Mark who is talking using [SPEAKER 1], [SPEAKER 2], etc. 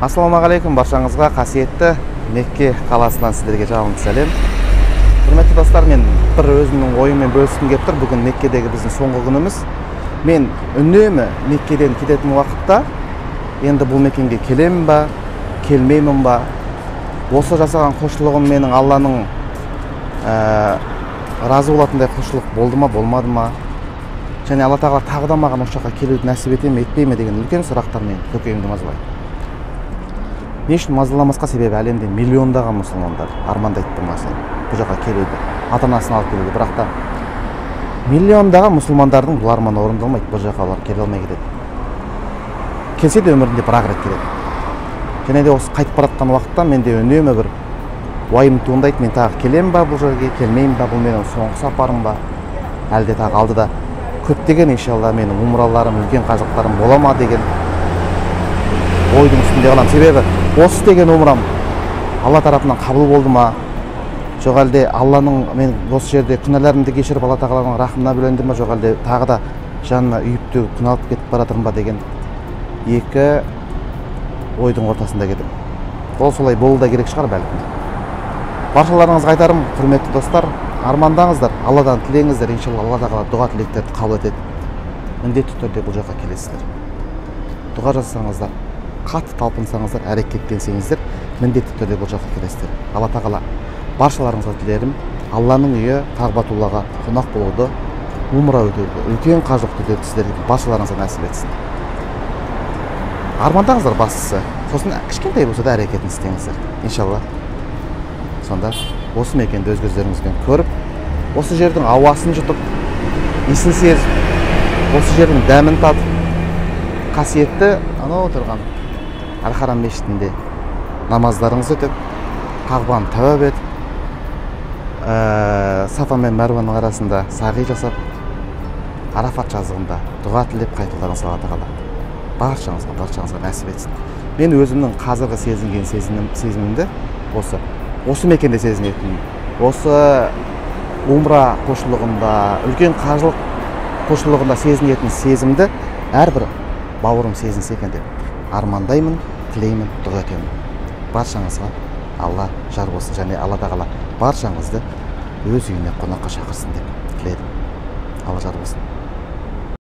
[SPEAKER 1] Ассалаумағалейкум баршаңызға, қасиетті Мекке қаласынан сіздерге жалынды сәлем. Құрметті достар, мен бір өзімнің ойыммен бөліскім келіп тұр. Бүгін Меккедегі біздің соңғы күніміз. Мен үнемі Меккеден кететін уақытта енді бұл мекенге келемін ба, келмеймін ба, осы жасаған құлшылығым менің Алланың разы болатындай құлшылық болды ма, болмады ма, және Алла тағала тағы да маған осы жаққа келуді нәсіп ете ме, етпей ме деген үлкен сұрақтармен көкейімді мазалайды. Не үшін мазаламасқа? Себебі әлемде миллиондаған мұсылмандар армандайды бір нәрсені, бұл жаққа келуді, ата-анасын алып келуді. Бірақ та миллиондаған мұсылмандардың бұл арманы орындалмайды, бұл жаққа олар келе алмай кетеді. Келсе де өмірінде бір-ақ рет келеді. Және де осы қайтып бара жатқан уақытта менде үнемі бір уайым туындайды. Мен тағы келем ба бұл жерге, келмеймін ба, бұл менің соңғы сапарым ба, әлде тағы алдыда көптеген иншалла менің умраларым, үлкен қажылықтарым бола ма деген ойдың үстінде қаламын. Себебі осы істеген умрам Алла тарапынан қабыл болды ма, жоқ әлде Алланың мен осы жерде күнәларымды кешіріп Алла тағаланың рахымына бөленді ма, жоқ әлде тағы да жаныма үйіп төгіп күнәлып кетіп бара жатырмын ба деген екі ойдың ортасында кетіп. Ол солай болу да керек шығар бәлкім. Баршаларыңызға айтарым, құрметті достар, армандаңыздар, Алладан тілеңіздер, иншалла Алла тағала дұға тілектерді қабыл етеді. Міндетті түрде бұл жаққа келесіздер. Дұға жасасаңыздар, қатты талпынсаңыздар, әрекеттенсеңіздер, міндетті түрде бұл жаққа келесіздер. Алла тағала баршаларыңызға тілерім, Алланың үйі Кағбатуллаға қонақ болуды, умра өтуді, үлкен қажылықты өтуді сіздерге баршаларыңызға нәсіп етсін. Армандаңыздар бастысы, сосын кішкентай болса да әрекетін істеңіздер, иншалла. Сонда осы мекенді өз көздеріңізбен көріп, осы жердің ауасын жұтып, иісін сезіп, осы жердің дәмін татып, қасиетті анау отырған Әл-Харам мешітінде намаздарыңызды өтіп, Қағбаны тәуап етіп, Сафа мен Мәрваның арасында сағи жасап, Арафат жазығында дұға тілеп қайтуларыңызға Алла тағала баршаңызға нәсіп етсін. Мен өзімнің қазіргі сезінген сезімімді осы мекенде сезінетін, осы умра құлшылығында, үлкен қажылық құлшылығында сезінетін сезімді әрбір бауырым сезінсе екен деп армандаймын, тілеймін, дұға етемін. Баршаңызға Алла жар болсын, және Алла тағала баршаңызды өз үйіне қонаққа шақырсын деп тіледім. Алла жар болсын.